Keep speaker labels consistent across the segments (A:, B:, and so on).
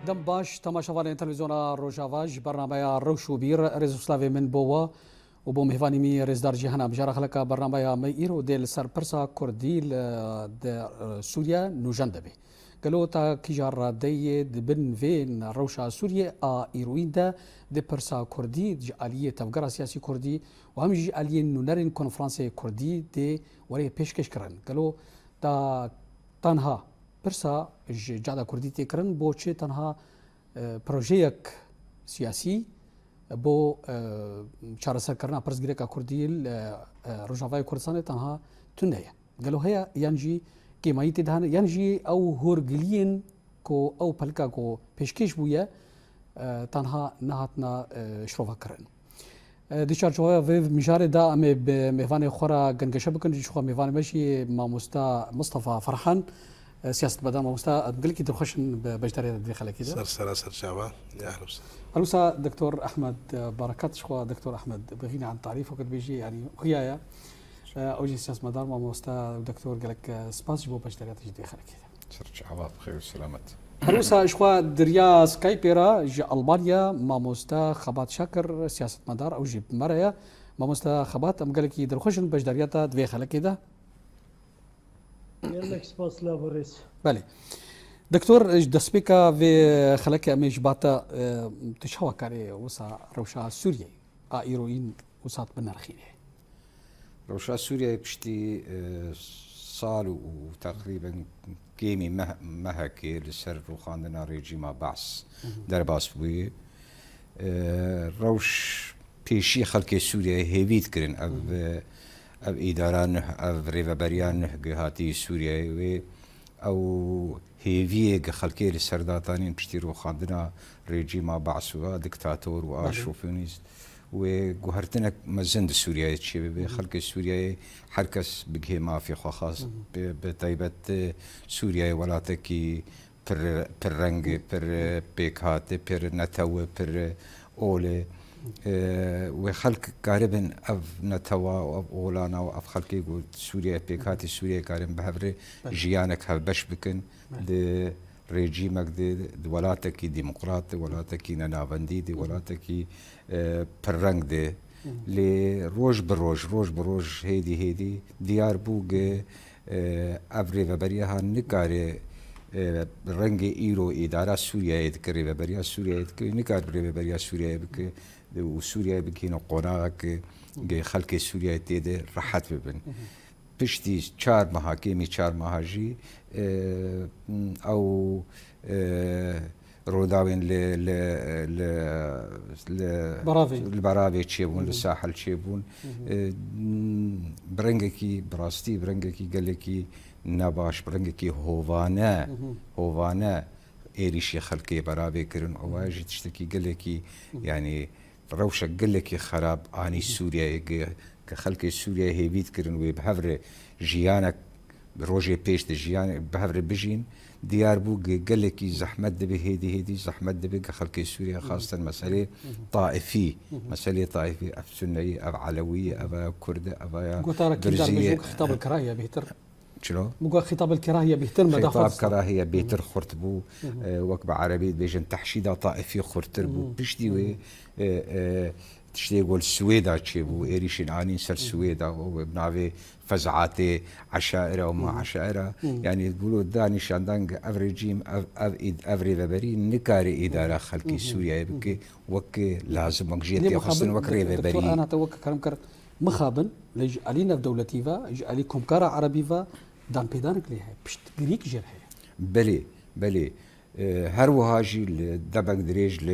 A: دم باش تماشاوان تلفزیون روجاواج برنامه روشو بیر رزو سلاوی من بوا و بو مهوانی می رزدار جهان بجار خلقا برنامه می ایرو دل سرپرسا کردیل د سوریا نوجند به قالوا تا كيجار دي بن فين روشا سوريا ايروين دا دي برسا كردي جاليه تفقرا سياسي كردي وهم جاليه نونرين كونفرنسي كردي دي وري بيشكش كرن قالوا تا تنها برسا جادا كردي تكرن بوشي تنها بروجيك سياسي بو چارەسەر کردنا پرسگیرێکا کوردی ڕۆژاوای کوردستانی تەنها تونەیە گەلو هەیە یانجی کێمایی تێدان یانجی ئەو هۆرگلیین کۆ ئەو پەلکا کۆ پێشکەش بوویە تەنها نەهاتنا شرۆڤەکردن دیچارچۆوە میژارێدا ئەمێ میێوانێ خۆرا گەنگەشە بکەن خۆ میێوانە بەشی مامۆستا مستەفا فەرحان سیاست بدان مامۆستا گەلێکی دڵخۆشن بەشداریدا دوێ خەڵکیدا
B: سەر چاوە
A: هلوسا دكتور احمد بركات شخوا دكتور احمد بغينا عن تعريف وقت بيجي يعني خيايا اوجي سياس مدار ما موستا دكتور قال لك سباس جبو باشتريات جدي خلك
C: شرش عواف بخير والسلامات
A: هلوسا شخوا دريا سكايبيرا جي البانيا ما موستا خبات شاكر سياسه مدار اوجي مريا ما موستا خبات ام قال لك يدرخشن باشتريات دوي خلك كده
D: يلا سباس لا بوريس
A: بله دكتور دسبيكا في خلك اميش باتا تشوا كاري وسا روشا سوريا ايروين وسات بنرخينه
C: روشا سوريا بشتي صال وتقريبا كيمي مهكي لسر روخاندنا ريجيما بعث درباس بوي روش بيشي خلك سوريا هيفيت كرن اب اداران اب ريفابريان هاتي سوريا او هيفيك خلكي لسرداتانين بشتيرو خاندنا ريجيما بعثوا دكتاتور واشوفيونيست وجوهرتنا مزند سوريا تشي خلق سوريا حركس بجه ما في خاص بطيبة سوريا ولاتكي بر رنج بر بيكات بر نتوى بر أولى وخلق قاربن اف نتوا او اولانا او اف خلقي يقول سوريا بيكاتي سوريا قارن بهبري جيانك هبش بكن د ريجيمك د ولاتك ديمقراطي ولاتك نافندي دي ولاتك برنج دي لي روج بروج هيدي ديار بوغ افري وبريها نكاري رنگ ايرو اداره سوريا يذكر وبريا سوريا يذكر نكار بريا سوريا بك وسوريا بكينا قناعك خلق سوريا تيد راحت ببن بشتي 4 محاكمي 4 مهاجي او روداوين البرافي تشيبون للساحل تشيبون برنجكي براستي برنجكي قال لك نباش برنجكي هوفانا ايريشي خلقي برافي كرن اواجي تشتكي قال لك يعني روشك قال لك خراب اني سوريا كخلق سوريا هيفيت كرن وبهفر جيانك روجي بيش جيان بهفر بجين ديار بو قال لك زحمت دبي هيدي زحمت دبي خلق سوريا خاصه مساله طائفي مساله طائفي اف سنيه اف علويه اف كرده اف
A: درزيه خطاب الكراهيه بيتر
C: شنو؟
A: بقى خطاب الكراهيه بيهتر
C: خطاب كراهيه بيتر خرطبو وكبه عربي بيجن تحشيده طائفي خرطربو بيشتي تشتي يقول السويدا تشيبو ايريشين اني سر سويدا وبنافي فزعاتي عشائره وما عشائره يعني يقولوا داني شاندانج افريجيم افري فبري نكاري اداره خلقي سوريا يبكي وكي لازم وكجيتي خصن وكري فبري
A: انا توك كرمكر مخابن لج علينا في دولتيفا عليكم كرا عربيفا دان بيدانك ليها بشت غريك جرها
C: بلي هر وهاجي دبق دريج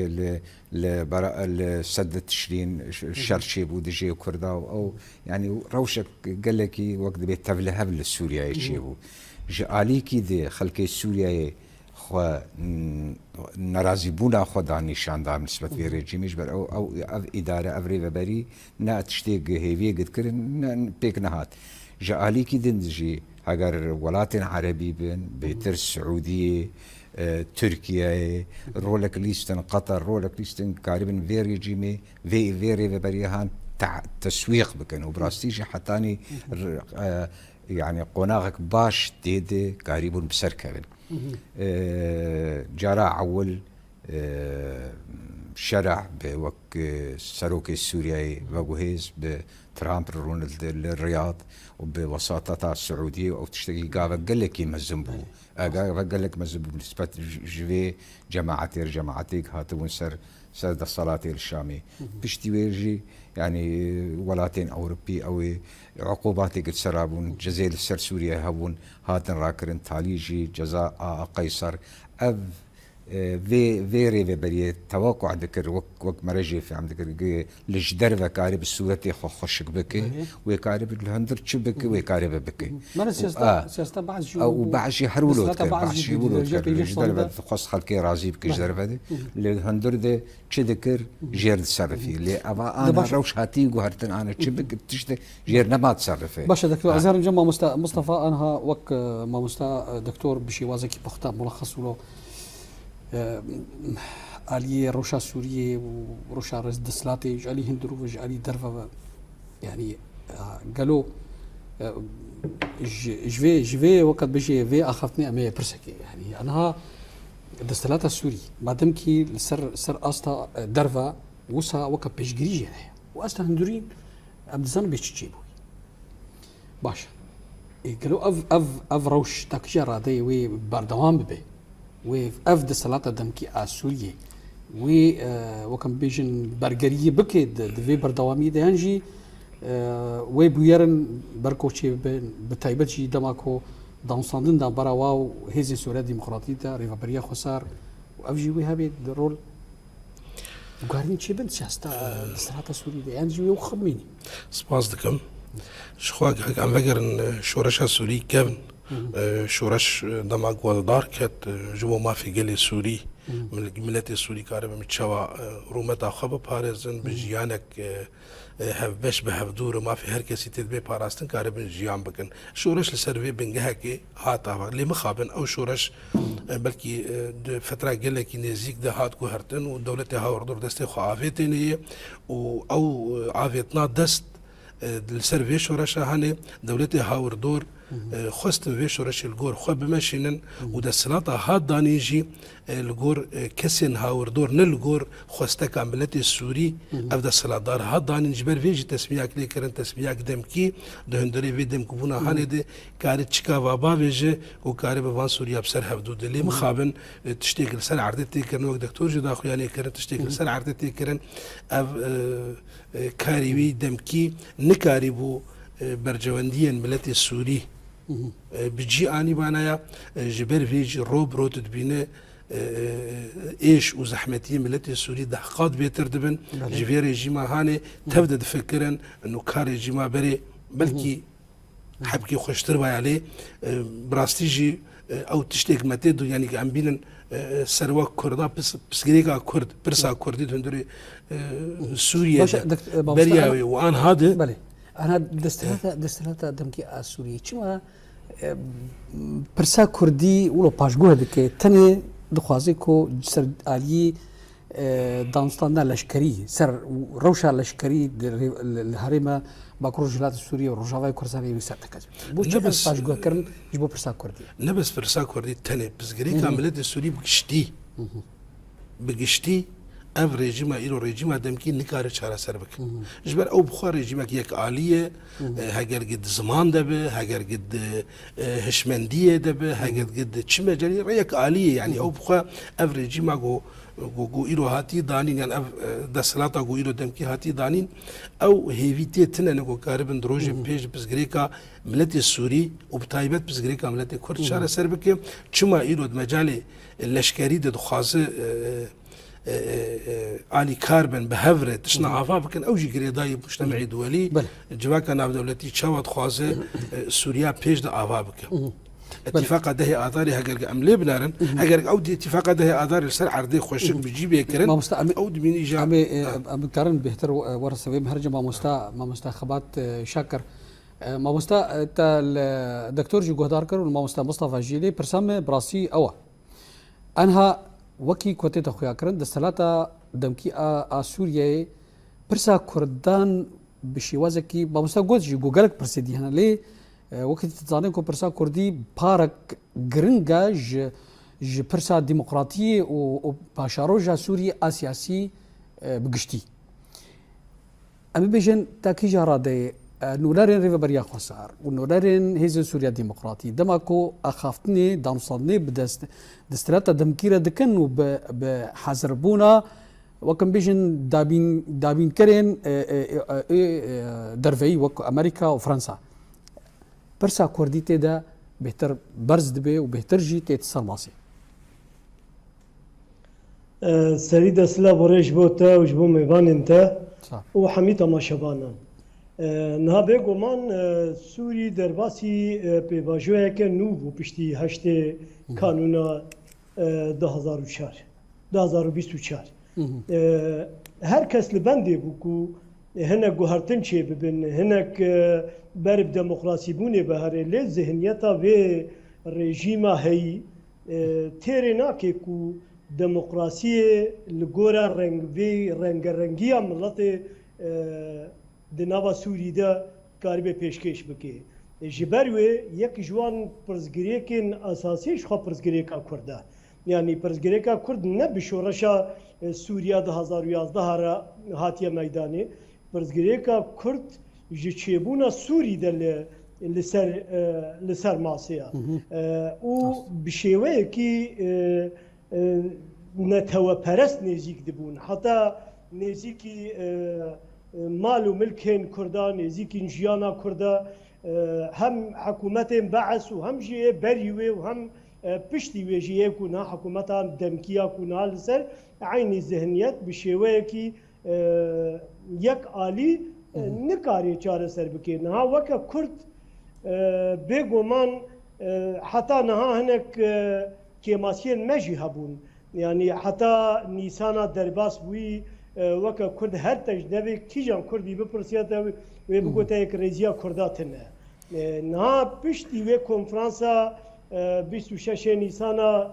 C: لسد تشرين الشرشيب ودجي وكردا او يعني روشك قال لك وقت بيت تفله هبل سوريا يشيبو جالي كي دي خلقي سوريا خو نرازي بونا خدا نشان دام نسبت في ريجيمش بر او اداره افري وبري نا تشتيق هيفي قد كرن بيك نهات جالي كي دنجي اگر ولاتن عربي بين بيتر السعوديه تركيا رولك ليستن قطر رولك ليستن قاربا في ريجيمي في بريهان تسويق بكن وبراستيجي حتاني يعني قناغك باش تيدي قاربون بسركبن جرى عول شرع بوك سروك السورياي وجهز بترامب رون الرياض وبوساطة السعودية أو تشتكي قال لك يمزنبو قال لك مزنبو بالنسبة جوي جماعتك هاتون سر الصلاة الشامي بشتي ويرجي يعني ولاتين أوروبي أو عقوباتك السرابون جزيل السر سوريا هون هاتن راكرن تاليجي جزاء قيصر أب في ريفي بريه توقع ذكر وك مرجي في عم ذكر لجدر وكارب السورة خشك بك وكارب الهندر شبك وكارب بك
A: ما سياسة بعض شو
C: أو بعض شيء حرولو بعض شيء يقولوا لجدر خاص خلكي رازي بك جدر هذا الهندر ده شذكر جير تصرفي اللي أبا أنا روش هاتي وهرتن أنا شبك تشت جير ما تصرفي
A: باش دكتور أزهر الجمع مصطفى أنها وك ما مستا دكتور بشي وازكي بختار ملخص له علي روشا سورية وروشا رز دسلاتي جالي هندرو وجالي درفا يعني قالوا جوي وقت بيجي في أخذتني أمي برسكي يعني أنا دسلاتا السوري بعدم كي سر أستا درفا وسا وقت بيجري يعني وأستا هندرين أبدزان بيجيبوا باش قالوا أف روش تكجر هذا وي بردوام ببي وأف دسلاتا دمكي سوريا وكم بيجن برجريه بكيد دفي بردوامي دهانجي وبيرن بركوشي بتايبتشي دماكو دانساندن دا براواو هيزي سوريا ديمقراطية ريفابريا خسار وأفجي وهابي الرول وقارين شي بنت شاستا دسلاتا سوريا دهانجي وخميني
B: سباس دكم شخواك عم فكر ان شورشها سوري كابن شورش دماغ والدار كات جو ما في قلي سوري من الملت السوري كارب متشوا رومتا خب بارزن بجيانك هف باش بهف دور ما في هركسي تدبي باراستن كارب جيان بكن شورش لسرفي بنجهكي هاتا لي مخابن او شورش بلكي فتره قلك نزيك ده هات كوهرتن ودولتها هاوردور دستي خو عافيتني او عافيتنا دست السرفي شورش هاني دولتي هاوردور خست في شورش الجور خو بمشينن ودا السلاطه هاد دانيجي الجور كسن هاوردور نلجور خستك عملتي السوري ابدا السلاطه هاد داني جبر فيجي تسمياك لي كرن تسمياك دمكي دهندري في دم كونا هاني دي كاري تشكا بابا فيجي وكاري بفان سوريا بسر حدود اللي مخابن تشتيك لسر عردتي كرن وقت دكتور جدا اخو يعني كرن تشتيك لسر عردتي كرن كاري وي دمكي نكاري بو برجوانديا ملتي السوري بجي اني بانايا جبر فيجي روب روت تبينه ايش وزحمتي ملتي السوري دحقات بيتر دبن جفير ريجيما هاني تبدا تفكرن انه كار ريجيما بري بلكي حبكي خوشتر باي عليه براستيجي او تشتيك ماتيدو يعني عم بينن سروا كردا بسغريكا كرد برسا كردي دندري سوريا برياوي وان هذا
A: بله أنا دستلاتا دمكي سوريا شما برسا كردي ولو باشجوه دكي تاني دخوازي كو سر آلي دانستان لشكري سر روشا لشكري الهرمة باكرو جلات السورية والرجاوي كرساني ويسات كذا بوش بس باشجوه كرن جبو برسا كردي
B: نبس برسا كردي تاني بس غريكا ملت السوري بقشتي اف ريجيما ايرو ريجيما دمكي نكار شارع سربك جبر او بخار ريجيما يك عاليه هاجر قد زمان دبه هاجر قد هشمنديه دبه هاجر قد تشمه جري ريك عاليه يعني او بخار اف ريجيما جو ايرو هاتي دانين يعني اف دسلاتا جو ايرو دمكي هاتي دانين او هيفيتي تننكو كاربن دروج بيج بس غريكا ملتي السوري وبتايبت بس غريكا ملتي كرد شارع سربك تشما ايرو مجالي اللشكري دخازه آلي كاربن بهفرة تشنا عفا بكن أوجي قريداي مجتمعي دولي جواكا ناب دولتي تشاوات خوازة سوريا بيش دا عفا بكن اتفاق ده آثاري هاجر أم لبنان هاجر أو دي اتفاق ده آثاري السر عرضي خوشك بيجيب كرن أو دي مين إجا
A: أم كارن بيهتر ورثة مهرجة ما مستخبات شاكر ما مستا تا الدكتور جو جهدار كر وما مستا مصطفى جيلي برسام براسي أوا أنها وكي كوتي تخويا كرن دستلاتا دمكي سوريا برسا كردان بشيوازكي بامستا جوجي جوجلك برسيدي هنا ليه وقت تزانين كو برسا كردي بارك جرنجاج ج برسا ديمقراطية وباشاروجا سوريا أسياسي بقشتي أمي بيجن تاكي جارادي نولارين ريفا بريا خسار ونولارين هيزن سوريا ديمقراطي دماكو أخافتني دانصادني دستراتا دمكيرة دكن وبحزربونا وكم بيجن دابين كرين درفي وكو أمريكا وفرنسا برسا كوردي تيدا بهتر برز دبي وبهتر جي تيتصل ماسي
D: سريد اسلا وريش بوتا وجبو ميبان انت وحميتا ما شبانا نهابه گومان سوری درباسی پیواجوه که نو پشتی هشت کانونا 2024 هر کس لبنده بو کو هنک گوهرتن چه ببین هنک برب دموکراسی بونه بهره لی ذهنیتا و رژیما هی تیره که کو دموکراسی لگورا رنگی ملت دناوا سوری دا کاری به پیشکش بکه جبروی یک جوان پرزگریکن اساسیش خو پرزگریکا کرده یعنی پرزگریکا کرد نه بشورشا سوریا 2011 را هاتیه میدانی پرزگریکا کرد جچبونا سوری دل لسر ماسیا او بشیوه کی نتوا پرست نزیک دبون حتی نزیکی مال و ملکین کرده نزیکی جیانا کرده هم حکومت بعث و هم جیه بریوه و هم پشتی ویجیه کنه حکومت دمکیا کنه لسر عین ذهنیت بشیوه کی یک عالی نکاری چاره سر بکه نه وکه کرد بگومان حتی نه هنک کماسیل مجی هبون یعنی حتی نیسانا درباس بوی وکه کرد هر تجنبی کیجان کردی بپرسیاد و بگوته یک رزیا کرداتنه نه پشتی و کنفرانسا 26 نیسانا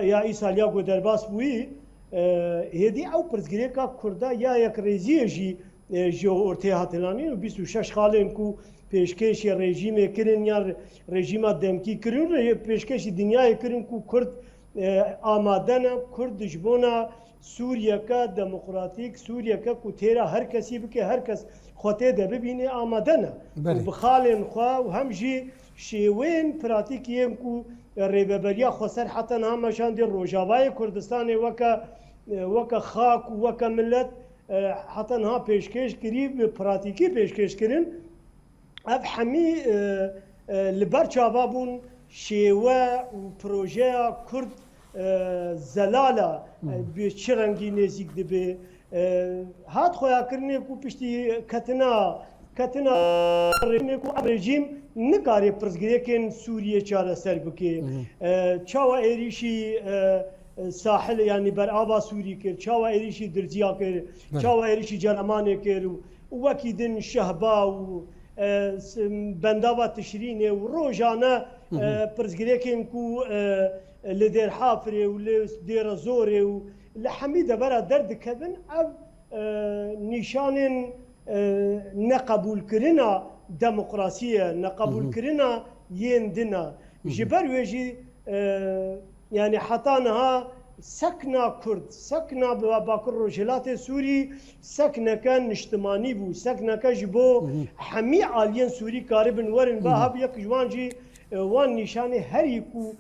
D: یا ایسالیا گو درباس بوی هدی او پرزگیری که کرده یا یک رزیه جو ارتیا هاتلانی و 26 خالن کو پیشکش رژیم کرن یا رژیم دمکی کرن پیشکش دنیای کرن کو کرد آمادن کرد جبونا سوریه که دموکراتیک سوریه که کوتیرا هر کسی بکه هر کس خاطر ده ببینه آمادنه و بخالن خوا و همجی شیوین پراتیکیم کو ریبریا خسر حتی نامشان دی روجاوای کردستان وکا خاک و وکا ملت حتی نها پیشکش کری پراتیکی پیشکش کرن اف همی لبر چابابون شیوه و پروژه کرد زلاله به چه رنگی نزدیک دبی هات خویا کرنه کو پشتی کتنا رژیم نکاری پرزگری کن سوریه چاره سر بکی چاوا ایریشی ساحل یعنی بر آبا سوری کرد چاوا ایریشی درزیا کرد چاوا ایریشی جرمانه کرد و وکی دن شهبا و بنداوا تشرینه و روزانه پرزگری کن کو لدير حافري ولدير زوري ولحميدة برا درد كذن أب نشان نقبول كرنا ديمقراطية نقبول كرنا يندنا جبر ويجي يعني حطانها سكنة كرد سكنة باكر رجلات سوري سكنة كان اجتماعي بو سكنة كجبو حمي عاليين سوري قاربن ورن باب يك جوانجي وان نشانه هر يكو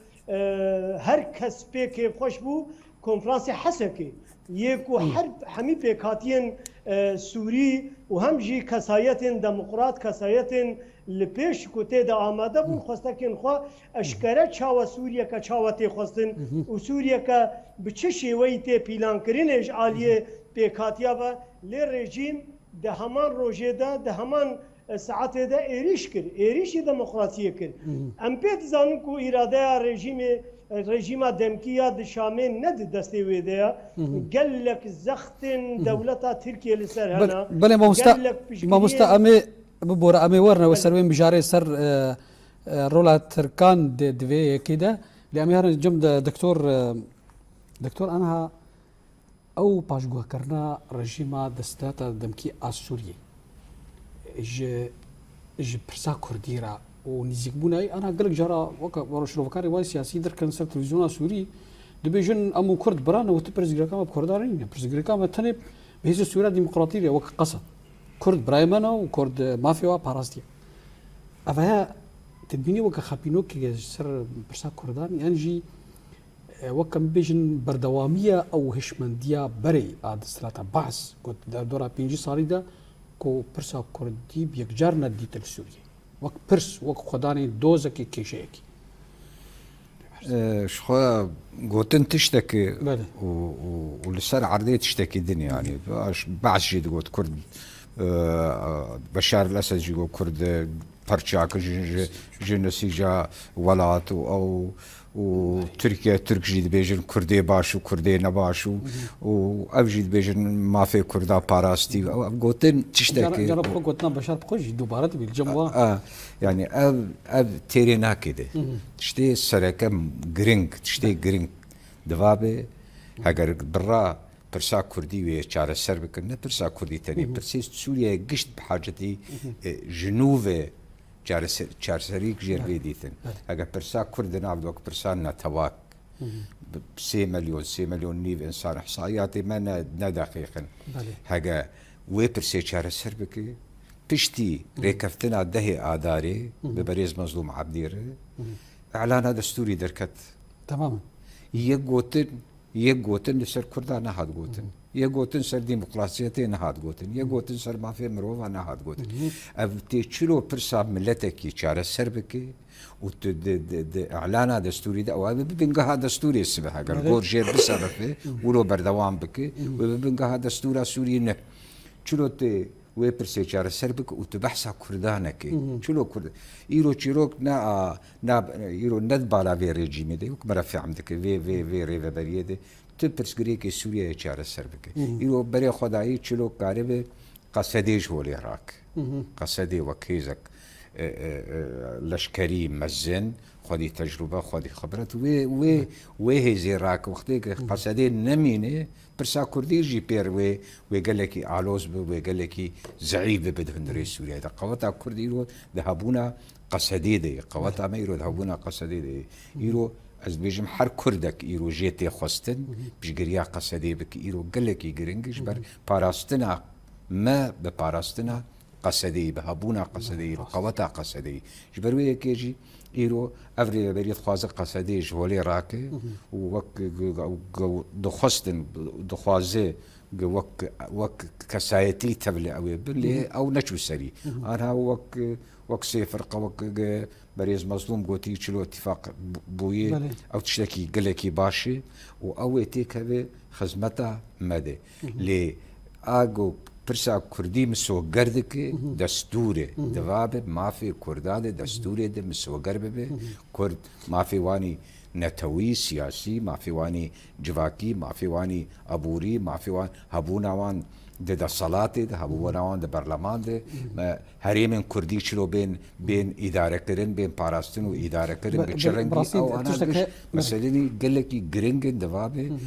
D: هر کس پیک خوش بو کنفرانس حسکی یکو هر همی پیکاتین سوری و هم جی کسایتین دموکرات کسایتین لپیش کوته دا آماده بون خواستکین خوا اشکره چاوا سوریه که چاوا تی خواستن و سوریه که بچه شیوهی تی پیلان کرینش عالیه پیکاتیا با لی رژیم ده همان روژه ده همان ساعت ده ایریش کرد ایریشی دموکراتیه کرد ام پیت زانو کو اراده رژیم دمکیه دشامه ند دسته ویده گلک زختن دولتا ترکیه لسر هنا
A: بله ما مستعمه ببور امي ورنا وسروين بجاري سر رولا تركان دوي كده لاميار جمد دكتور انها او باشغو كرنا رژيما دستاتا دمكي اسوري ج برسا كرديرا ونزيك بناي أنا قلق جرى وك شروفكاري واي سياسي در كان سر تلفزيون سوري دبيجن أمو كرد برانا وتبرز غريكا بكردارين برز غريكا تنب بهذه السورية ديمقراطية وك قصة كرد برايمانا وكرد مافيا باراستيا أفها تبيني وك خابينو كي سر برسا كردان ينجي وكم بيجن بردوامية أو هشمندية بري عاد سلاتا بحث قلت دورا بينجي صاريدا كو برسا كردي بيكجارنا ديت السورية وك برس وك خداني دوزكي كيشيكي
C: شخوا قوتن تشتكي
A: بله
C: ولسر عرضية تشتكي الدنيا يعني بعض جيد قوت كرد بشار الأسد جيو كرد برشاك جنسيجا ولات أو وتركيا ترك جيد بيجن كردي باشو كردي نباشو وأب جيد بيجن ما في كردا باراستي قوتن تشتكي
A: جرب قوتنا بشار بخوش دوباره بالجموع
C: يعني أب تيرينا كده تشتي سرقة جرينج تشتي جرينج دوابه هاجر برا برسا كردي ويشار السرب كنا برسا كردي تاني برسيس سوريا قشت بحاجتي جنوبه چارسريك جير بيديتن اگر برسا كردنا عبدوك برسانا تواك 3 مليون نيف انسان احصائياتي ما دقيقا هاجا وي برسي چارسر بكي بشتي ريكفتنا دهي آداري ببريز مظلوم عبدير اعلان دستوري دركت
A: تماما
C: يقوتن لسر كردان نهاد قوتن يقوتن سر ديمقراطيتي نهاد قوتن يقوتن سر ما في مروفا نهاد قوتن ابتي تشلو برسا ملتكي چارة سربكي اعلانا دستوري ده او بنقها دستوري السبح اگر غور جير بسبب ولو بردوام بكي وبنقها دستورا سوري نه چلو تي وي برسي چارة سربك وتبحثا كردانكي چلو كرد ايرو چيروك نا ايرو ندبالا في ريجيمي ده وكمرا في عمدك في ريفا بريده تبرس غريكي سوريا چارة سربك ايرو بري خداي چلو قارب قصديج هو العراق قصدي وكيزك لشكري مزن خدي تجربه خدي خبرات وي زيراك وقتي قصدي نمينه برسا كردي جي بير وي قال لك علوز وي قال لك زعيب بدهن سوريا ده قوات كردي رو ذهبونا قصدي دي قوات ما يرو ذهبونا قصدي دي يرو از بيجم حر كردك يرو جيتي خستن بجريا قصدي بك يرو قال لك يجرنجش بر باراستنا ما بباراستنا قصدي بهبونا قصدي قوتا قصدي جبروي كيجي ايرو افري بريد خوازق قصدي جولي راكي ووك دخستن دخوازي وك كسايتي تبلي او بلي او نشو سري انا وك سيفر وك بريز مظلوم قوتي تشلو اتفاق بوي او تشتكي قلكي باشي او تيك خزمتا مدى لي اغو برسا كردي مسو قردك دستوري دوابه ما في كرداد دستوري ده مسو قربه كرد ما في واني نتوي سياسي ما في واني جواكي ما في واني أبوري ما في وان هبونا وان ده صلاة ده هبونا وان ده برلمان ده هريمن كردي شلو بين إدارة كرن بين باراستن وإدارة كرن بتشرنجي أو أنا مثلاً قال لك جرينجن دوابه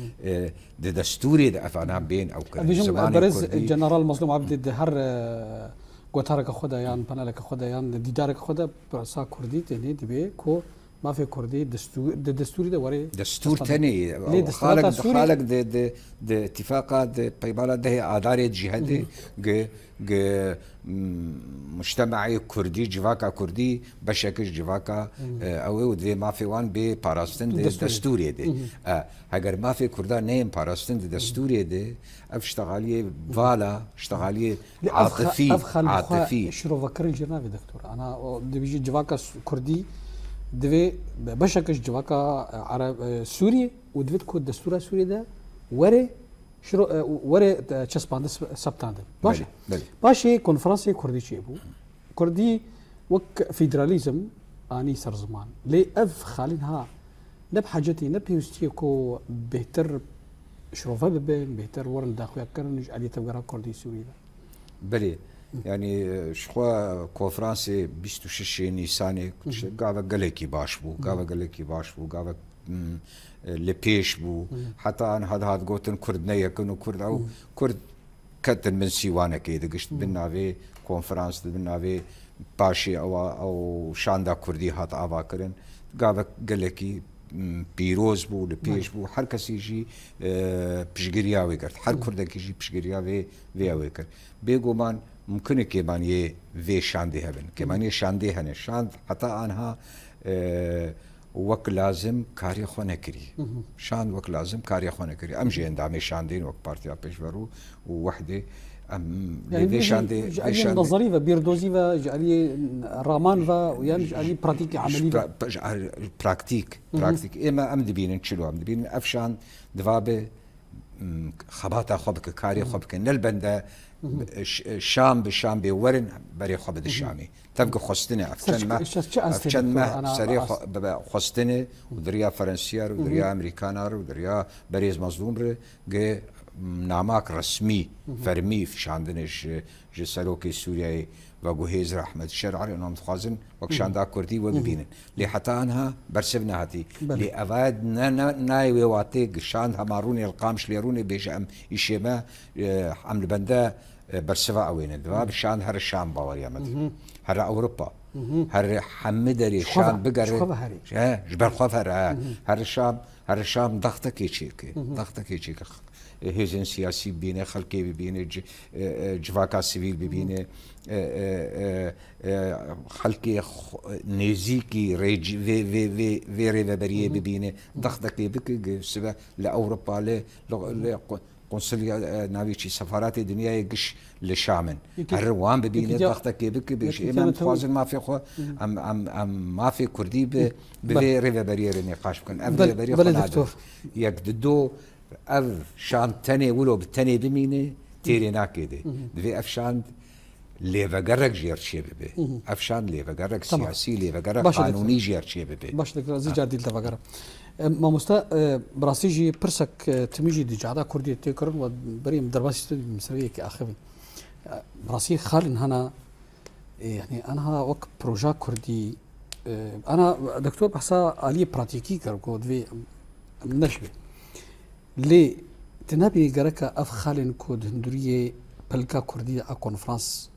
C: ده دستوري ده أفعنا بين أو كرن
A: زمان برز جنرال مظلوم عبد الدهر قطارك خدا يان بنالك خدا يان ديدارك خدا برسا كردي تاني دبي كو ما في كردي دستوري ده وري
C: دستور تاني خالق ده اتفاقات ده بيبالا ده آداري جهادي مجتمعي كردي جواكا كردي بشكل جواكا او ده ما في وان بي باراستن ده دستوري ده اگر ما في كردان نيم باراستن ده دستوري ده اشتغاليه فالا اشتغاليه عاطفي
A: شنو فكر جنابي دكتور انا بيجي جواكا كردي دوی بشکش جواکا عرب سوري ودویت کود دستور سوري ده وره چسبانده سبتانده باشه کنفرانسی کردی چی بو کردی وك فيدراليزم اني سر زمان لي اف خالينها نب حاجتي نب هيستي كو بهتر شروفه بين بهتر ورن داخل كرنج علي تبقى كردي سوري ده
C: بلي يعني شخوا كونفرانسي 26 نيساني قاعد قالكي باش بو قاعد لبيش بو حتى انا هذا قوتن كرد نيكن كرد او كرد كتن من سيوانا كيد قشت بنا في كونفرانس بنا في باشی او شاندا کردی هات آوا کرن قابك گلکی پیروز بو لپیش بو هر کسی جی پشگریاوی کرد هر کردکی جی پشگریاوی ویاوی کرد بگو من ممکنه که من یه وی شانده هبن که من یه شانده هنه شاند حتی آنها وقت لازم کاری خو نکری شاند وقت لازم کاری خو نکری ام جی اندامه شاندین وقت پارتیا پیشورو و وحده
A: يعني جعلي نظري وبيردوزي وجعلي رامان ويعني جعلي براتيكي عملي
C: براكتيك اما ام دبين نشلو ام دبين افشان دوابه خباتا خبك كاري خبك نلبنده شام بشام بورن بري خبد الشامي تبقى خستنه افشان ما سري خستنه ودريا فرنسيار ودريا امريكانار ودريا بريز مظلوم ره ناماك رسمي فرمي في شاندنش جسالوكي سوريا وجهيز رحمة الشرعي انهم تخازن وكشاندا كردي وبينن لي حتى انها برسبنا هاتي لي افاد ناي واتي شاندها ماروني القامش ليروني بيجام يشما عمل بندا برسفا اوين دباب شان هر الشام باوريا مد هر اوروبا هر حمدري شان بقر جبل خفر هر الشام ضغطك يشيك هزن سياسي ببينه خلقي ببينه جواكا سيفيل ببينه خلقي نزيكي ريج في ريفابريه ببينه ضغطك بك سبا لاوروبا قنصلية ناويتشي سفارات الدنيا يقش لشامن هالروان ببينه ضغطك بك بيش امام توازن ما في خو ام ما في كردي بفي ريفابريه نقاش بكن ام ريفابريه خنادر يقددو اف شان تاني ولو بالتاني بمينه تيري ناكيده دفي اف شان ليفا قرق جير شيبه اف شان ليفا قرق سياسي ليفا قرق قانوني جير شيبه
A: باش دكتور زي جاديل تفقر ما مستا براسيجي برسك تميجي دي جادا كردي تكرن وبريم درباسي مسريه كاخوي براسي خالن هنا يعني انا وك بروجا كردي انا دكتور بحسا علي براتيكي كركو دفي نشبه لي تنابي جركا اف خالن كود هندوريه بلكا كرديه ا كونفرنس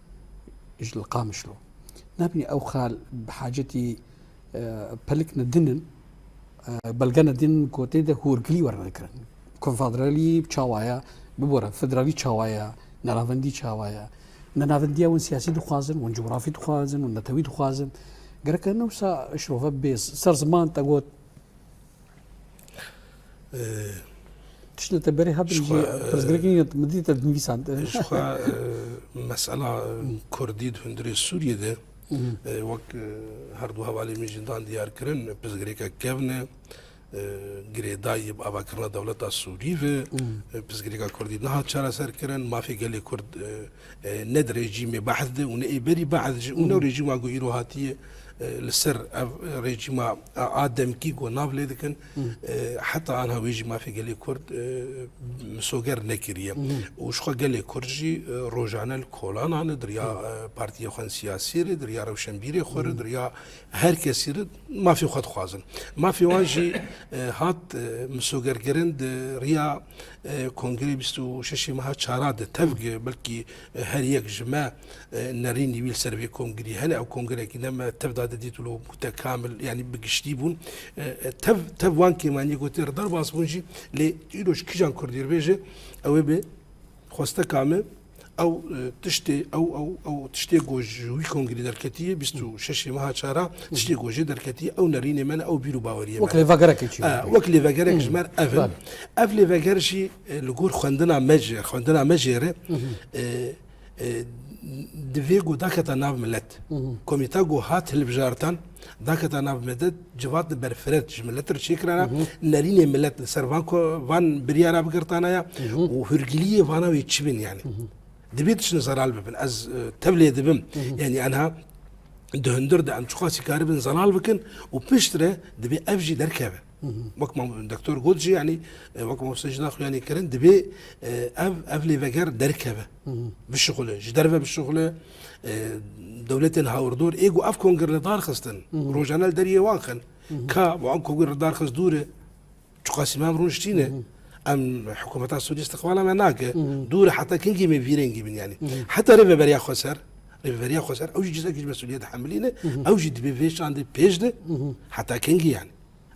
A: اجل قامشلو نابني او خال بحاجتي بلك ندنن بلغنا دين كوتي ده هورغلي ورنا كرن كونفدرالي تشاوايا ببورا فدرالي تشاوايا نرافندي تشاوايا نرافندي ون سياسي دخوازن ون جغرافي دخوازن ون نتوي دخوازن جركا نوسا اشروف بيس صار زمان تقول تشنو تبري هبل برزغريكي مدينه دنيسان
B: شخا مساله كردي هندري سوريا ده وك هردو حوالی میجندان دیار کرن پزگریکا کevne گریدای اب کرنا دولت سوری و پزگریکا کردی نه چرا سر کرن مافی گلی کرد ند رژیم بعد و نه بری بعد اون رژیم اگو ایرو هاتیه لسر رژیم آدم کی کو نافله دکن حتی آنها ویجی مافی گلی کرد مسوگر نکریه وش خو گلی کردی روزانه کلان آن دریا پارتی خان سیاسی دریا روشنبیری خور دریا هر کسی مافی خود خوازن مافی وانجی هات مسوگر گرند ریا کنگره 26 ماه چاراد تفق بلکی هر یک جماع نرینی ویل سروی کنگری هن او کنگره کی نما تفداد دیتلو متکامل يعني بقشتيبون تف وان كمان يقولر دار باسبونجي لي يروش كيجان كردير بيجي او بي خوستا كامل او تشتي او تشتي جوج وي كونغري دركتيه 26 ماه چارا تشتي جوج دركتيه او نريني من او بيرو باوريه
A: وكلي فاغرك
B: وكلي فاغرك جمار افلي فاغرشي لغور خندنا مجره دفيغو داكتا ناف ملت كوميتاغو هات البجارتان داكتا ناف مدد جوات برفرت جملتر شكرنا ناريني ملت سرفانكو فان بريانا بقرطانايا وهرقليه فانا ويتشبين يعني دبيتش نزرال ببن از تبلي دبم يعني انها دهندر ده انشقاسي كاربن زلال بكن وبشتره دبي افجي دركبه وقت ما دكتور جودجي يعني وقت ما استاذ داخل يعني كرن دبي افلي فجر دركبه بالشغل جدربه بالشغل دولتين هاوردور ايجو اف كونغر دار خستن روجانال دريه وانخن كا وان كونغر دار خس دوره تقاسي ما مرونشتينه ام حكومه السعوديه استقبالها مناك دوره حتى كينجي مي فيرنجي من يعني حتى ريفا بريا خسر ريفيريا خسر او جزء مسؤوليه حملينه او جد بيفيش عند بيجده حتى كينجي يعني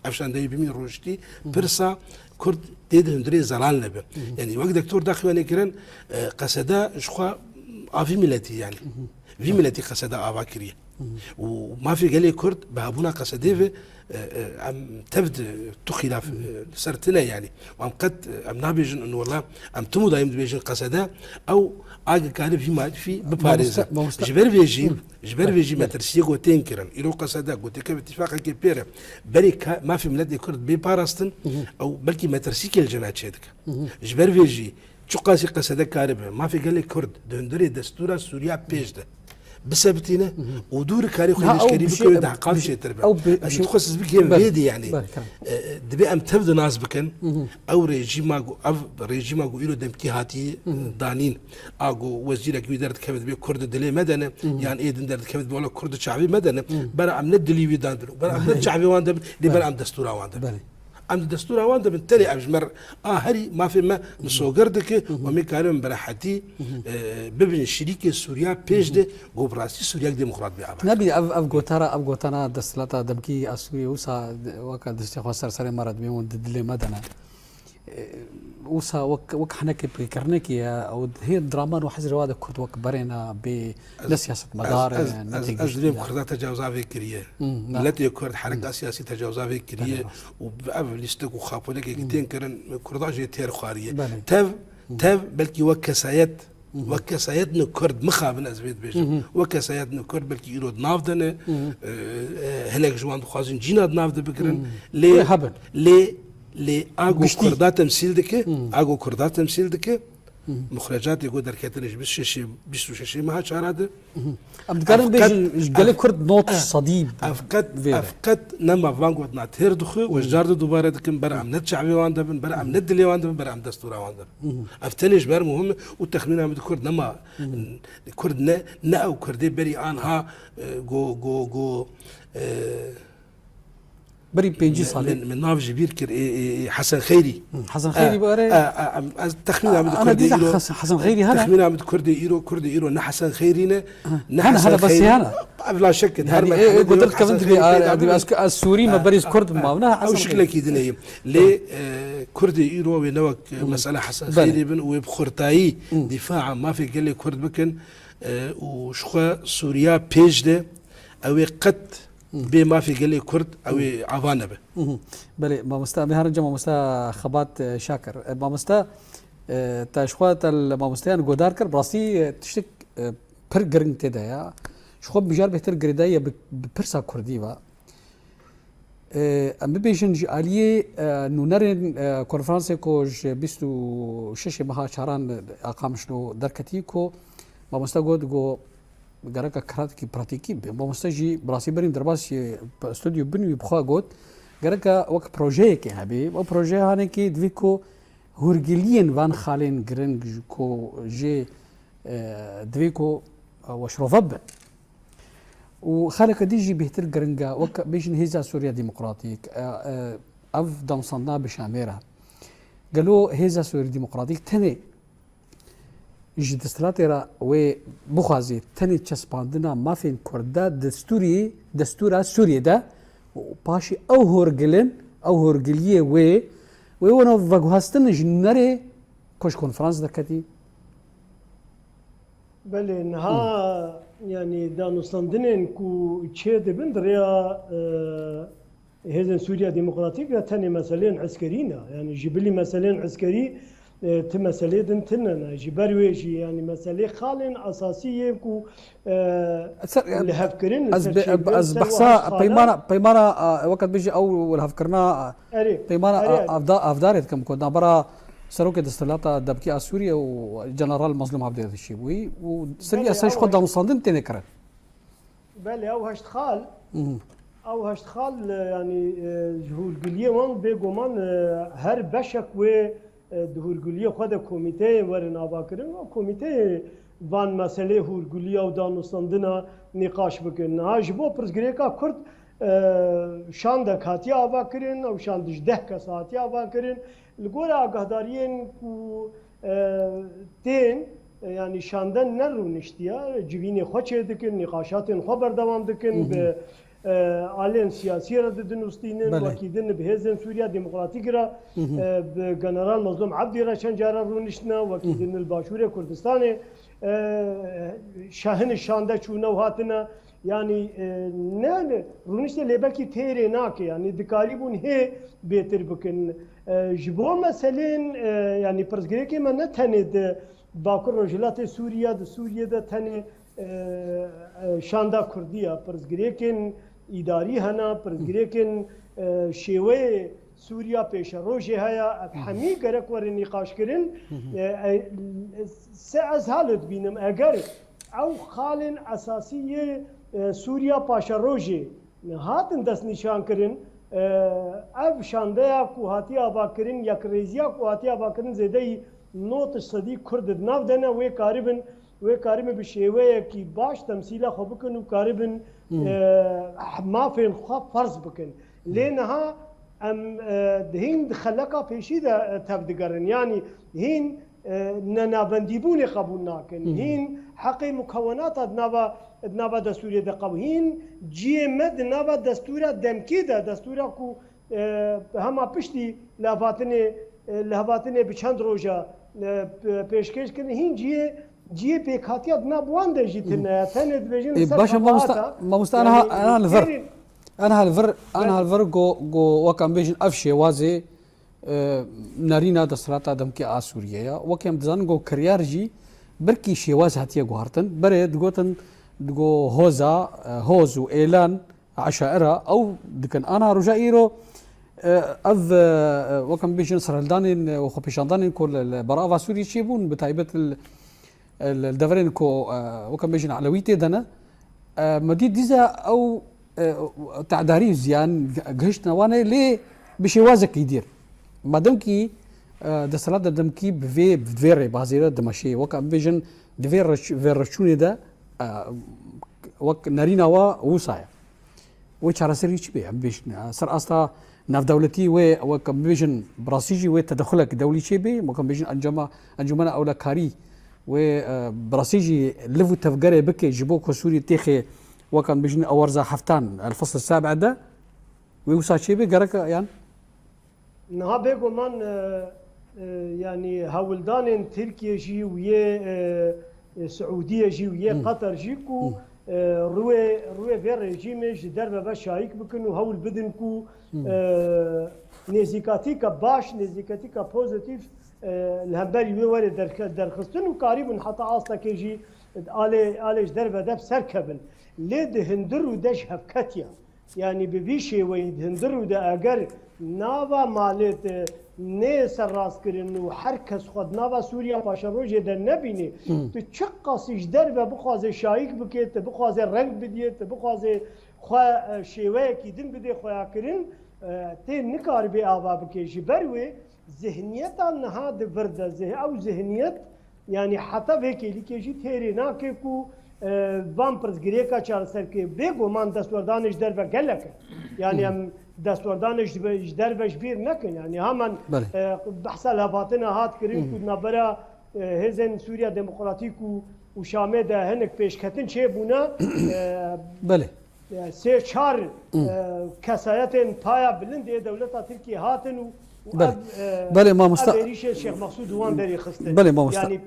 B: افشان داي بمين روشتي برسا كرد تيد هندري زلال نبه يعني وقت دكتور داخل نكرن قصدا شخوا افي ملتي يعني في ملتي قصدا افاكريه وما في قال لي كرد بهابونا قصديفه ام تبد تخلاف سرتنا يعني وام قد ام نابيجن انه والله ام تمو دايم بيجن قصدا او اجا كان في ما في بباريس جبر فيجي ما ترسيغو تنكرن يلو قصدا قلت كيف اتفاق كبيره بريك ما في ملتي كرد ببارستن او بلكي ما ترسيك الجنات شدك جبر فيجي شو قاسي قصدا كاربه ما في قال لي كرد دندري دستور سوريا بيجده بسبتنا ودور كاري خليش كريم كل ده قام شيء تربع أو تخصص بك بيدي يعني دبي أم تبدو ناس بكن أو ريجيم أقو إلو دمكي هاتي دانين أقو وزيرك ويدرت كبد بي كرد دلي مدنة يعني إيه دندرت كبد بولا كرد شعبي مدنة برا أم ندلي ويدان برا أم ند شعبي واندب دي برا أم دستورا واندب أم دستور وانده بالتالي أمجمر هري ما في ما مسوقردك ومي كارم براحتي ببن الشريك سوريا بيجده غوبراسي سوريا ديمقراط بيعبر
A: نبي أفغوتانا دستلاتا دمكي أسوري وسا وكا دستيخوا سرسري مرد بيمون ددلي مدنا وسا وك حنك بكرنكي أو هي درامان وحزر وادا كرد وك برينا بسياسة مدار
B: أزليم كردات تجاوزها فكرية التي كرد حركة سياسية تجاوزها فكرية وبقى ليستك وخافونك كتين كرن كرداج يتير خارية تاف بلكي وكسايات نكرد مخابن أزبيت بيجو وكسايات نكرد بلكي يرود نافدنا هلاك جوان خازن جينا نافد بكرن لي اگو کردات تمثيل دکه اگو کردات تمثيل دکه مخرجات يقول دركاتنش بس شيء ما هاد
A: عبد الكريم بيجي قال كرد نوت صديب
B: افقد نما فانغوت ناتير دخو وجارد دوباره دكم برام نتشعبي واندبن برام ندلي واندبن برام دستور واندبن افتنش بر مهم والتخمين من كرد نما كرد او كردي بري انها جو
A: بري بيجي صالح
B: من ناف جبير كر حسن خيري
A: بقى
B: تخمين عم
A: كردي حسن خيري هنا
B: تخمين عم كردي ايرو نحسن خيرينا
A: هذا بس هنا
B: بلا شك
A: يعني قدرت كمان تبي السوري ما بريز كرد ما
B: او شكلك يدني لي كردي ايرو ونوك مساله حسن خيري بن وبخرطاي دفاع ما في قال لي كرد بكن وشخوا سوريا بيجده او قد بما في قلي كرد او عفانه به
A: بلي ما مستا مهرجه ما مستا خبات شاكر ما مستا تاشخوات ما مستيان غوداركر براسي تشتك برجرنج تدا يا شخو بجار بهتر غريدايه ببرسا كردي وا ام بيجن عليه نونرن كونفرنس كوج بيستو شش مها شهران اقام شنو دركتيكو ما مستا جو گرک کرات کی پراتیکی با مستجی براسی بریم در باس استودیو بنوی بخوا گوت گرک وک پروژه کی هبی و پروژه هانی کی دویکو هورگلین وان خالین گرنگ کو جی دویکو وشروفب و خالق دیجی بهتر گرنگا وک بیشن هیزا سوریا ديمقراطيك اف دان صندوق بشاميرها قالوا هيزا سوريا ديمقراطيك تاني يجي دستلاتيرا وبخازي تاني تشسباندنا ما فين كردا دستورا سوريا دا وباشي او هورجليه وانا فاغوهاستن جنري كوش كونفرنس دكتي
D: بله انها يعني دانوستاندنين كو تشيد بندريا هذا سوريا ديمقراطية تاني مسألين عسكرينا يعني جيب لي مسألين عسكري تمثلي دنتنا جبر ويجي يعني مسألة خالن أساسية كو اللي هفكرين
A: از بحثا بيمارا وقت بيجي أو اللي هفكرنا بيمارا أفدارت كم كنا برا سروك دستلاتا دبكي سوريا وجنرال مظلوم عبد الله الشيبوي وسوريا سايش خد مصندم تنكر
D: بالي أو هشتخال يعني جهول قليه وان بيجومان هر بشك و هورگولیه خود کمیته ورن آبا کردن و کمیته وان مسئله هورگولیه و دانستاندنا نقاش بکن. هاجبو پرسگریکا کرد شان دکاتی آبا کردن و شان دجده کساتی آبا کردن. لگور آگاهداریان کو تین يعني شاندن نرونشتيا جوینی خو چه دکن نقاشات خو بردوام دکن به آلین سیاسی را دنوستینن وکیدن به هزن سوریا دموکراتیک را به جنرال مظلوم عبدی را شنجارا رونشتنا وکیدن الباشور کردستان شاهن شانده چونه و هاتنا yani ne rûnişte lêbekî têrê nake yani dikarî bûn hê bêtir bikin ji bo meselên yani pirsgirêkê me ne tenê di Bakur Rojhilatê Sûriya di Sûriyê de tenê şanda Kurdiya pirsgirêkên îdarî hene pirsgirêkên şêweyê Sûriya pêşerojê heye hemî gerek werin nîqaşkirin se ez halet bînim eger ew xalên esasî yê Sûriya paşerojê hatin dest nîşan kirin ev şandeya ku hatiye avakirin ya krêziya ku hatiye avakirin zêdeyî not sedî Kurd di nav de ne wê karibin bi şêweyekî baş temsîla xwe bikin û karibin mafên xwe farz bikin lê niha em hîn di xeleka pêşî de tev digerin yani hîn nenavendîbûnê qebûl nakin hîn heqê mukewwenata di nava destûrê de qebûl hîn ciyê me di nava destûra demkê de destûra ku hema piştî lehvatine bi çend roja pêşkêş kirin hîn ciyê pêkhatiya di nav wan de jî tune tenê dibêjin
A: باشا مامۆستا أنا هالفر جو وكم بيجن أفشي وازي نارينا دستراتا دمكي آسوريا وكم دزان جو كريارجي بركي شواز هاتيا جوهرتن بريد جوتن جو هوز وإعلان عشائرها أو دكن أنا رجائيرو أذ وكم بيجن سرالدانين وخبيشاندانين كل البراءة سوري شيبون بتايبة الدفرين كو وكم بيجن علويتي دنا مديد ديزا أو تعداري زيان جهشنا وانا ليه بشوازك يدير ما دمكي دستلات دمكي بفيري بازيرة دمشي وكم بيجن دفيرشوني ده وك نارينا ووصايا وشارة سري شبيه بيجن سر أصلا ناف دولتي وكم بيجن براسيجي وتدخلك دولي شبيه وكم بيجن أنجمنا أولا كاري وبراسيجي لفو تفجري بكي جبوك سوري تيخي وكان بيجن أورزا حفتان الفصل السابع ده ويوصل شيء بقرك يعني
D: نها بيقو من يعني هولدان تركيا جي ويا سعودية جي ويا قطر جيكو روي في الرجيم دربه باش شايك بكن وهول بدنكو نزيكاتيكا باش نزيكاتيكا بوزيتيف الهمبري ويوري درخستن وقريب حتى اصلا كيجي آلش دربه دب سركبن لید هندر و دش هفکتیا یعنی به ویشی وید هندر و ده اگر ناوا مالت نه سر راست کرن و هر کس خود ناوا سوریا پاشروج در نبینه تو چه قاسیش در و بخوازه شایک بکیت بخوازه رنگ بدیت بخوازه خوا شیوه کی دن بده خوا کرن تی نکار به آوا بکیشی بروی ذهنیت آنها دورده او ذهنیت yani hatta vekili keşi terina ke ku van przgireka çarser ke bego man dastwardan ejder ve gelek yani em dastwardan ejder ve bir nekin yani hemen bahsal havatına hat kirin ku nabara hezen Suriye Demokratik u Şam'e de henek peşketin şey buna
A: bale
D: se çar kesayetin paya bilin diye devlet Türkiye hatin
A: بله ما مست
D: الشيخ مقصود وان بري خسته
A: بله ما مست
D: يعني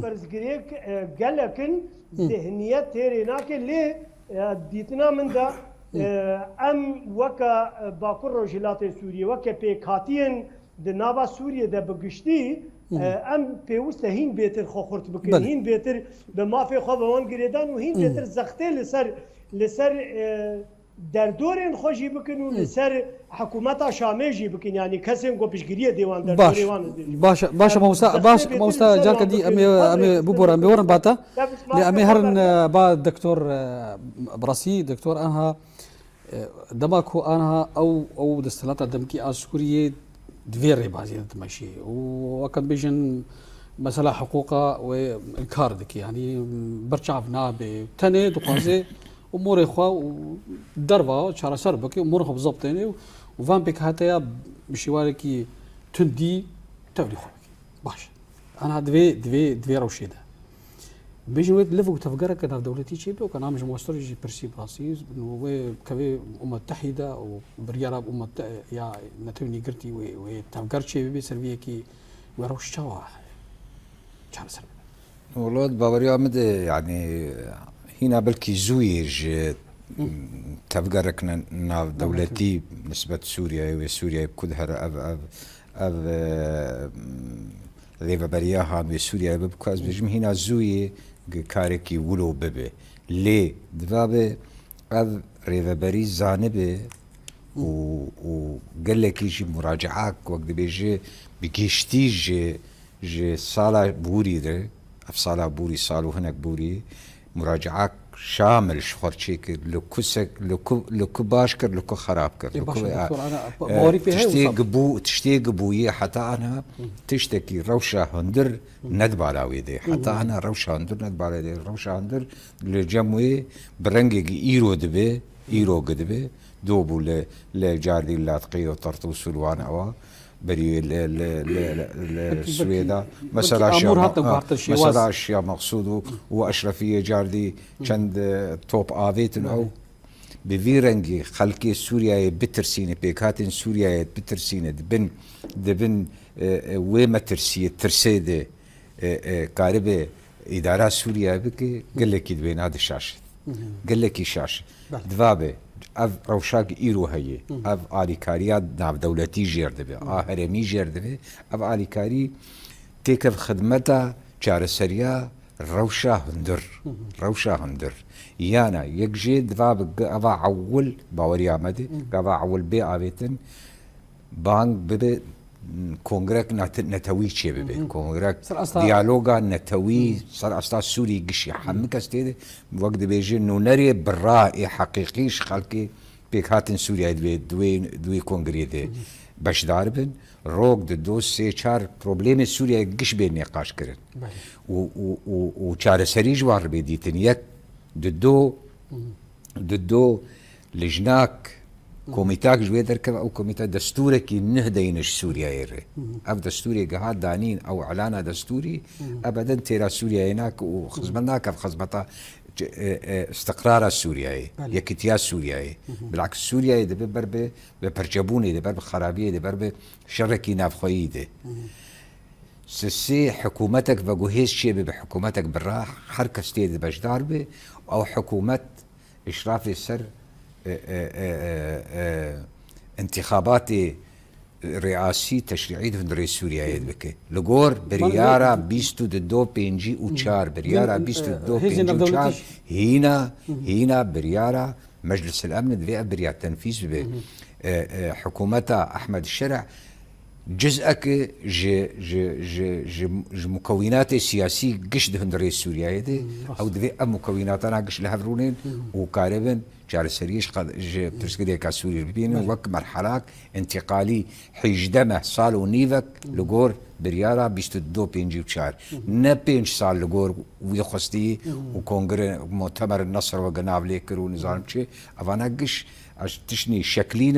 D: برزجريك قال لك ذهنيات تيريناك اللي ديتنا من ده ام وكا باكر رجلات سوريا وكا بيكاتين دنابا سوريا ده بقشتي ام بيوسته هين بيتر خوخرت بكن هين بيتر بما في خوان جريدان وهين بيتر زختي لسر در دورین خوشی بکن و لسر حکومت شامل جی بکن یعنی کسی کو پیشگیری دیوان در دیوان
A: باش موستا جالك دي امي بوبور امي ورن باتا لامي هرن با دكتور براسي دكتور انها دماكو انها او دستلات دمكي اسكوريه دفيري بازي دمشي وكان بيجن مثلا حقوقه والكاردك يعني برشافنا بتني دقازي امور اخوا ودربه شارع سربك امورهم بالضبطين وفان بيك هاتيا بشواركي تندي تولي خوك باش أنا دوي روشيدة بيجي ويد لفو تفكرك أنا دولتي شيء بيو كان عامل مواسترجي برسي باسيز إنه كوي متحدة وبريارة يا نتوني قرتي وتفكر شيء بيسرفيه كي وروش شوا شهر سنة
C: والله باوريا مد يعني هنا بلكي زويج تفكرك ناف دولتي نسبة سوريا وسوريا بكدها أب ريفا برياها بسوريا ببكاز بجم هنا زوي كاركي ولو ببه ليه دبابه أب ريفا بري زانبه وقال لك يجي مراجعات وقت بيجي بيجيشتي جي صالة بوري ده أف صالة بوري صالو هناك بوري مراجعات شامل شخور شيك لكو باشكر لكو خرابكر تشتي قبوية حتى أنا تشتكي روشة هندر ندب على ويدي حتى أنا روشة هندر ندب على ويدي روشة هندر لجموي برنجي إيرو دبي إيرو قدبي دوبو لجاردي اللاتقية وطرطوس والوان أوا بري السويدا مثلا اشياء مقصود واشرفيه جاردي چند توب آفيت او بفيرنجي خلقي سوريا بترسينه بيكاتن سوريا بترسينه دبن وما ترسيه ترسيده قاربه اداره سوريا بك قال لك بين هذا الشاشه قال لك شاشه دفابه اف روشاك ايرو هي اف آلیکاریات ناف دولتی جیر دبه هرمی جیر دبه اف آلیکاری تیکف خدمتا چارەسەریە روشا هندر یانا یک جی دفاب اف عول باوری آمده اف عول بی آویتن بانگ ببه كونغرك نتوي شيء ببي كونغرك ديالوجا نتوي صار أستاذ سوري قشي حمك استيده وقت بيجي إنه نري برائي حقيقيش خلقي بيكاتن سوريا دوي كونغري ده باش داربن روك دو سي چار بروبليم سوريا قش بين نقاش كرن و چار سري جوار بيديتن يك دو لجناك كوميتاك جوي دركب او كوميتا دستوري كي نهدينش سوريا يري اف دستوري قاعد دانين او اعلان دستوري ابدا تيرا سوريا هناك وخزمناك في خزمتا استقرار سوريا يكتيا سوريا بالعكس سوريا دبر ببرجبوني دبر خرابيه دبر شركي نافخوي دي سي حكومتك بجوهيز شيء بحكومتك بالراح حركه ستيد باش ضاربه او حكومه اشراف السر انتخابات رئاسي تشريعي في رئيس سوريا يدبك لغور بريارة بيستو دو بينجي وشار بريارة بيستو دو بينجي وشار هنا بريارة مجلس الأمن دفع بريارة تنفيذ حكومتها أحمد الشرع جزءك مكونات سياسية قش دهن رئيس سوريا يدي أو دفع مكوناتنا قش لهفرونين وقاربا جار سريش قد ترسكدي كسوري بين وك مرحلة انتقالي حجدمه صال ونيفك لغور بريارة بيستدو بينجي وشار نبينش صال لغور ويخستي وكونغر مؤتمر النصر وجناب ليكر ونظام شيء أفانا قش تشني شكلين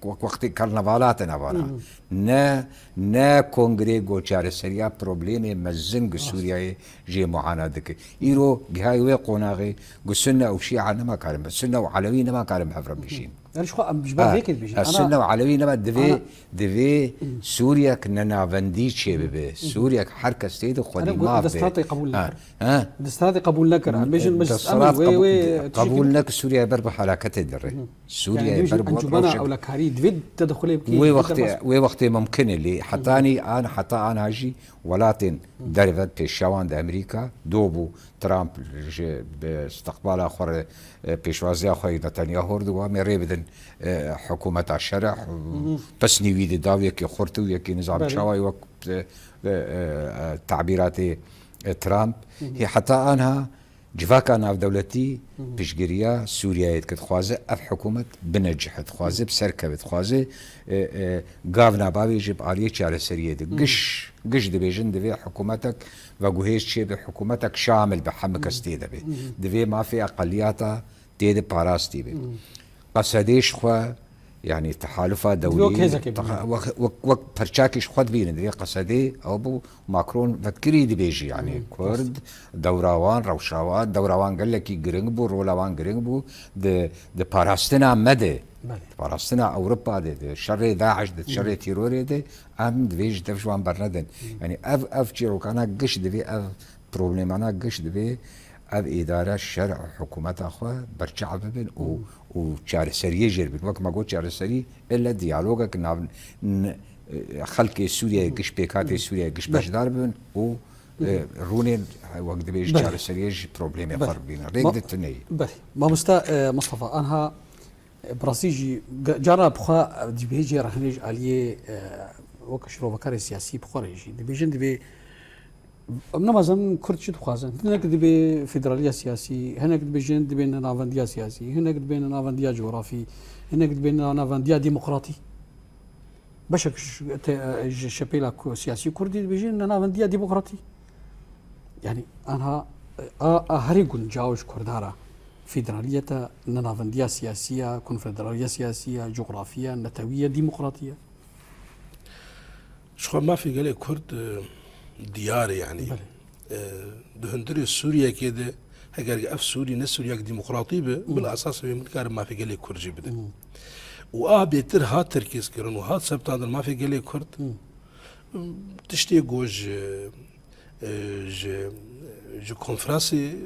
C: وقت كارنفالاتنا فانا نا كونغريغو جار سريا بروبليم مزنق سوريا جي معاناة دك إيرو جهاي ويقوناغي قسنا أو شيعة ما كارم السنة وعلويين ما كارم حفر بيشين
A: مش بهيك بيجي
C: السنة وعلويين ما دفي سوريا كنا فانديتشي ببي سوريا حركة ستيد وخدي ما
A: دستراتي قبول لك دستراتي قبول لك مجلس
C: قبول لك سوريا برب حركة دري سوريا
A: يعني
C: برب
A: او لك هاري دفيد تدخلي
C: وي وقت ممكن اللي حتى انا هاجي ولاتن درفت بيشاوان دا امريكا دوبو ترامب باستقبال اخر بيشوازي اخر نتنياهو دو ميري بدن حكومه الشرع بس نيويدي داويك خورتو يكي نظام شاوي وقت تعبيرات ترامب هي حتى انها جفاك أنا في دولتي بشجريا سوريا كت خوازة أف حكومة بنجحت خوازة بسركبت خوازة قافنا بابي جب عليه على سرية قش دبيجن دبي حكومتك وجوهيش شيء بحكومتك شامل بحمك استيده دبي ما في أقلياتها تيد باراستي بي قصديش خوا يعني تحالفات دولية وك برشاكش خد بين دي قصدي أبو ماكرون فكري دي بيجي يعني كرد دوراوان روشاوان دوراوان قال لك يقرنبو رولاوان قرنبو ده باراستنا مدى باراستنا أوروبا ده شر داعش ده شر تيروري ده أم دفيج دفجوان برندن يعني أف جيرو كان قش دبي أف بروبلم أنا قش دبي أف إدارة الشرع حكومة أخوة برشا ببن وشار سرية جربن وقت ما قلت شار سري إلا ديالوجا كنا خلق سوريا قش بيكات سوريا قش بجدار ببن و رونين وقت بيج شار سرية بروبلم يخرب بينا ريق دتني
A: بلي ما مصطفى أنها براسيجي جرى بخا دي بيجي راح نيج عليه وكشرو بكاري سياسي بخارجي دي بيجن دي نمازن كرتشت خوازن هناك دبي فيدرالية سياسي هناك دبي جن دبي نافنديا سياسي هناك دبي نافنديا جغرافي هناك دبي نافنديا ديمقراطي باشك شبيلا سياسي كردي دبي جن نافنديا ديمقراطي يعني أنا هريقون جاوش كردارا فيدرالية نافنديا سياسية كونفدرالية سياسية جغرافية نتوية ديمقراطية
B: شو ما في قال كرد ديار يعني دهندري سوريا كده هجر اف سوري ناس سوريا ديمقراطي بالاساس من كان ما في قال كرجي بده بيتر هات تركيز كرن وهات سبتان ما في قال كرد تشتي جوج جو كونفرانسي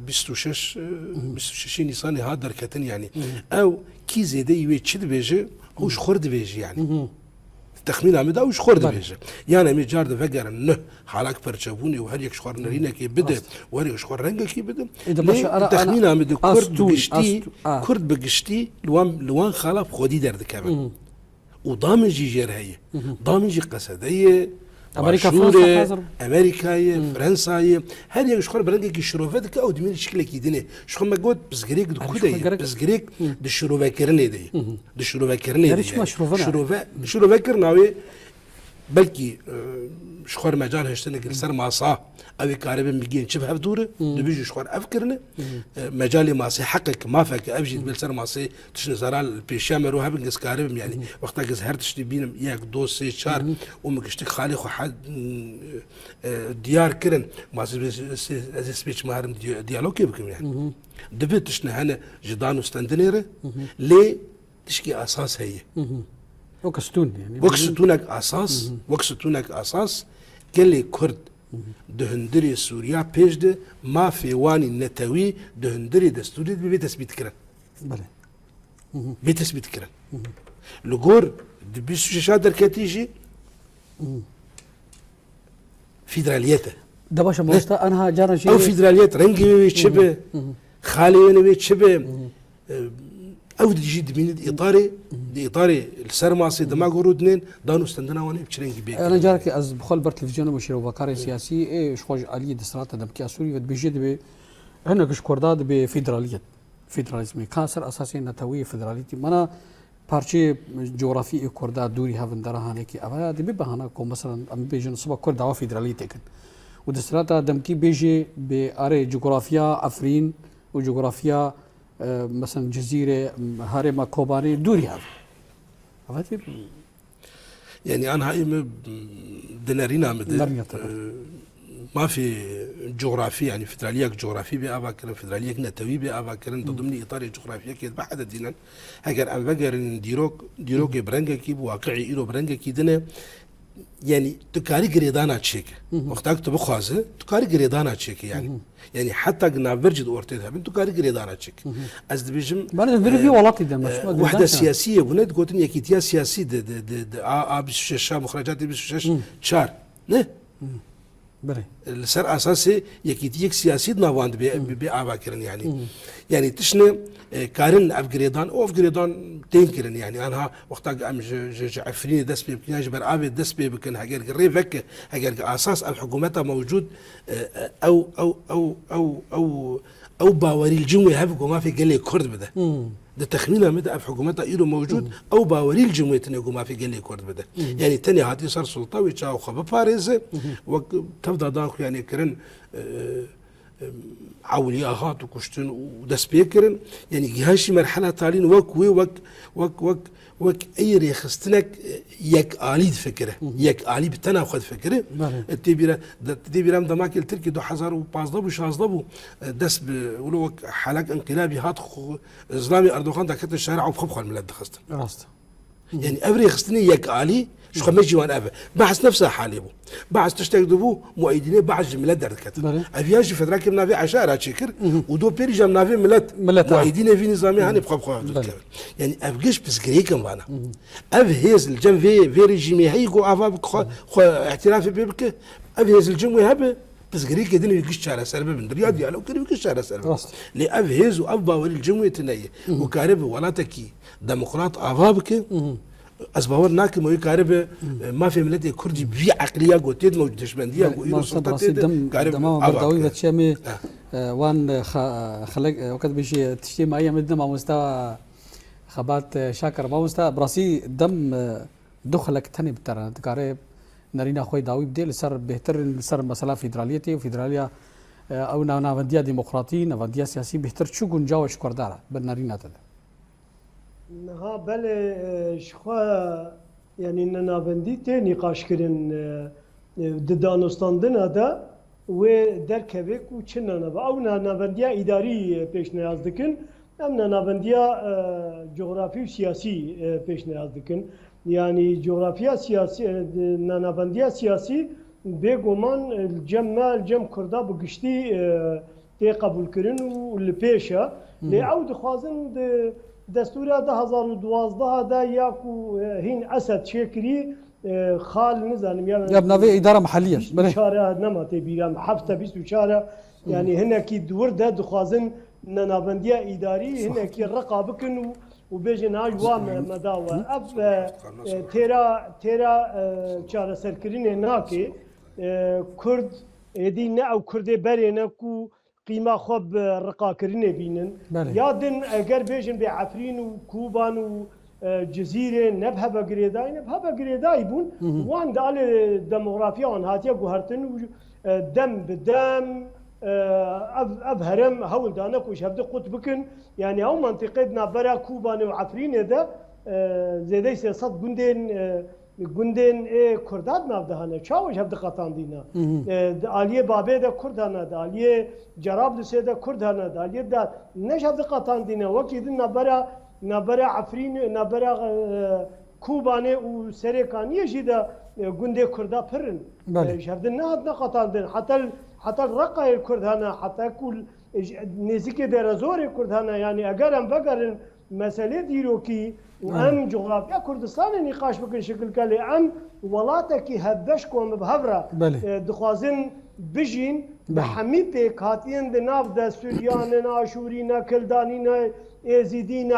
B: 26 نيسان هادر كتن يعني او كي زيدي يوي تشد بيجي هوش خرد بيجي يعني تخمين عمدا وش خورد بيجي يعني مي جارد فقر انه حالك برشابوني وهريك شخور نرينا كي بدا وهريك شخور رنجا كي بدا تخمين عمدا كرد بقشتي كرد بقشتي لوان خلاف خودي درد كمان وضامن جي جير هي ضامن جي قصدية
A: أمريكا فرنسا
B: أمريكا فرنسا هريك شخور برنجا كي شروفاتك او دمين شكل كي دني شخور ما قلت بس غريك دكودة بس غريك دشروفا كرني دي دشروفا كرني دي شروفا كرناوي بلكي شخور مجال هشتنك السر ماسا أو كارب مجين شبه بدوره دبيجي شخور أفكرنا مجالي ماسي حقك ما فك أبجد بالسر ماسي تشن زرال بيشام روها بنجس كارب يعني وقتها جز هرتش تبين ياك دوسي شار ومكشتك خالي خو حد ديار كرن ماسي سبيتش مهارم ديالوج يبكم يعني دبيت تشن هنا جدان وستندنيره ليه تشكي أساس هي
A: وكستون يعني
B: وكستونك أساس كل كرد دهندري سوريا بيجد ما في واني نتوي دهندري دستوري بتثبيت كرن بتثبيت كرن لغور دبيسو شادر كتيجي فيدراليته
A: ده باشا موستا أنا جانا شيء
B: أو فيدراليت رنجي شبه خالي وين شبه او جديد من اطاري السرماسي دماغ رودنين دانو استندنا وانا بشرينجي بيك
A: انا جارك از بخل بر تلفزيون مشير وبكاري سياسي اي شخوج علي دسرات دمكي سوري بيجد ب هنا كش كرداد بفيدراليه فيدراليزم كاسر اساسي نتوي فيدراليتي منا بارشي جغرافي كرداد دوري هافن درهانه كي ابا دي بهانا كو مثلا ام بيجن صبا كردا فيدراليتي كن ودسرات دمكي بيجي باري جغرافيا افرين وجغرافيا مثلا جزيرة هارما كوباني دوري هذا
B: يعني أنا هاي دنارينا ما في جغرافيا يعني فدرالية جغرافية بأفكر فدرالية نتوي بأفكر ضمن إطار الجغرافيا كده بحد دينا هكذا أم بقر ديروك برنجا كيب واقعي إيرو برنجا كيدنا يعني تكاري قريدانا تشيك وقتاك تبخازه تكاري قريدانا تشيك يعني حتى قلنا فرجد أورتيدها بنتو كاري قريدانا تشيك أزد بيجم
A: بنا في ولاتي ده مش
B: وحدة سياسية بنات قلتني يكيتيا سياسي د بسوشش مخرجات بسوشش شار نه
A: بري
B: السر أساسي يكيتيك سياسي نواند بأفكرن يعني تشنه كارن أفجريدان أو أفجريدان تنكرن يعني أنا وقتها أم عفريني دس بيبكن جبر أبي دس بيبكن هجر قريبك هجر أساس الحكومات موجود أو أو أو أو أو أو باوري الجمهورية هبقوا ما في قلة كرد بده ده تخمينه مدى في حكومتها إيرو موجود أو باوري الجمهورية تنقوا ما في قلة كرد بده يعني تاني هاتي صار سلطة ويتشاو خبا باريس وتبدأ داخل يعني كرن عولي أغاط وكشتن ودس بيكرن يعني جهاشي مرحلة تالين وك وك أي ريخستنك يك آلي فكرة يك آلي بتناخذ فكرة تبيرام دماك التركي 2015 و 16 دس ولو حلق انقلابي هات إسلامي أردوغان دكت الشارع وبخبخ الملاد دخست
A: راست
B: يعني أبري خستني يك آلي شو خمجي وان أبا بعث نفسه حاليبو بعث تشتغلوا مؤيدين بعث جملات دركت أبياجي فترة نافي عشرة شكر ودو بيري جم نافي ملت مؤيدين في نظامي هاني بخبخ يعني أبجيش بس جريكم وانا أب هيز الجم في ريجيمي هيجو أفا خو اعتراف بيبك أب هيز الجم ويهب بس جريك دين يقش شارع سلبي من رياض يعني لو كان يقش شارع سلبي لأب هيز وأبا والجم يتنيه وكارب ولا تكي ديمقراط أفابك أسبوع ناكل ما يكارب ما في ملتي كردي في عقلية قوتيد موجود تشبندية
A: وإيرو سلطات كارب بردوي بتشامي وان خلق وقت بيجي تشتي معي من دم مستوى خبات شاكر ما مستوى براسي دم دخلك تاني بترى تكارب نرينا خوي داوي بدي لسر بهتر لسر مسألة فيدراليتي وفيدرالية أو نافندية ديمقراطي نافندية سياسي بهتر شو جنجاوش كردارة بالنرينا تدا
D: ها بله شخوا يعني نافندی ته نقاش کردن دانستاندن هذا و در کبک و چننا نبا او نافندیا اداری پیش نیاز دکن ام نافندیا جغرافی و سیاسی پیش نیاز دکن يعني جغرافيا سياسي نافنديا سياسي بيغومان الجم كردا بقشتي تي قبول كرن والبيشا لعود خوازن دستور 2012 دا ياكو هين اسد شكري خال نزانم
A: يا بنافي اداره محليه
D: شارع نما تبيرام حفته 24 يعني هنا كي دور دا دخوازن نافنديا اداري هنا كي رقابكن وبيجن هاي وام مداوى أب ترى شارع سركرين ناكي كرد يدينا أو كرد برينا كو قيمة خب رقاكرين بينن يادن أجر بيجن بعفرين وكوبان وجزيرة نبها بقريداي بون وان دال ديموغرافيا عن هاتيا جوهرتن دم بدم أب هرم هول دانك وش هبدأ قط بكن يعني أو منطقتنا برا كوبان وعفرين ده زيادة سياسات جندين كردات نافدهنا شاوش هبدأ قطان دينا عليه بابه ده كردنا ده عليه جراب دسه ده كردنا ده عليه ده نش هبدأ قطان دينا وكيد نبرا عفرين نبرا كوبان وسرقانية جدا جندي كردا برن هبدأ نهاد قطان دين حتى الرقة الكرد هنا حتى كل نزيك درزور الكرد هنا يعني أجرم بقرن مسألة ديروكي وأم جغرافيا كردستان نقاش بكن شكل كلي أم ولاتك هبش كوم بهفرة دخوازن بجين بحميته كاتين دناف دا سوريان آشورين كلدانين إزيدين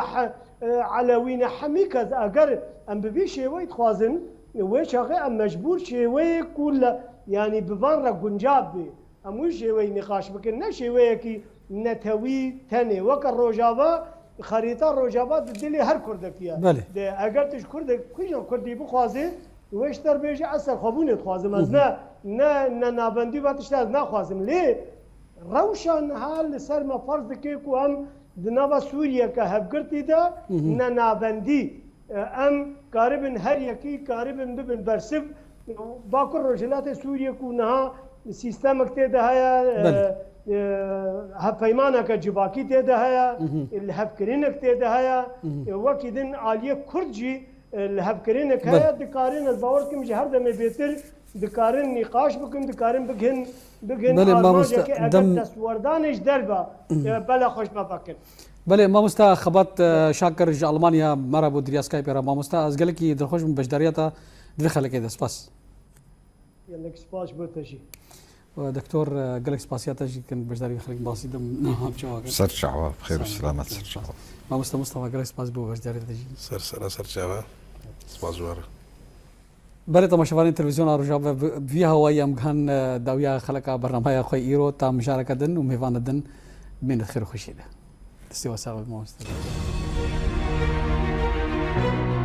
D: علوين حميكز أجر أم ببيشي ويتخوازن ويشاغي أم مجبور شوي كل يعني بفان را جنجاب بي امو شوي نقاش بكن نشوي كي نتوي تاني وكر روجافا خريطه روجافا دلي هر كردكيا ده اگر تش كرد كيجان كردي بخوازي ويشتر بيجي اثر خبونه تخوازم از نه نابندي باتشتر نه خوازم ليه روشن حال سر ما فرض كي كو ام دنابا سوريا كهبقرتي ده نه نابندي ام قاربن هر يكي قاربن ببن برسب باكر رجلات سوريا كونها سيستم كتير هيا هفيمانا كجباكي تيدا هيا الهفكرين كتير هيا وكيدن عالية كردجي الهفكرين هيا دكارين الباور كم جهر دم بيتر دكارين نقاش بكم دكارين بجن
A: آرماجة
D: دم تسوردانش دربا بلا خوش ما فكر
A: بله ما مستا خبات شاكر ج ألمانيا مرة بودريا سكايب ما مستا از قالك يدخل من بجدارياتا دخل كده سباس
D: يلك سباس بتشي
A: ودكتور قالك سباسيات تجي كان بجداري خليك بسيط نهاب شواك
C: سر شعوة بخير والسلامة سر شعوة
A: ما مصطفى قالك سباس بو بجداري تجي
B: سر شعوة سباس جوار
A: بله تماشاوان تلفزيون روجا فيها ويام كان داويا خلق برنامج خوي ايرو تا مشاركه دن ومهوان دن من الخير وخشيده استوى سبب ما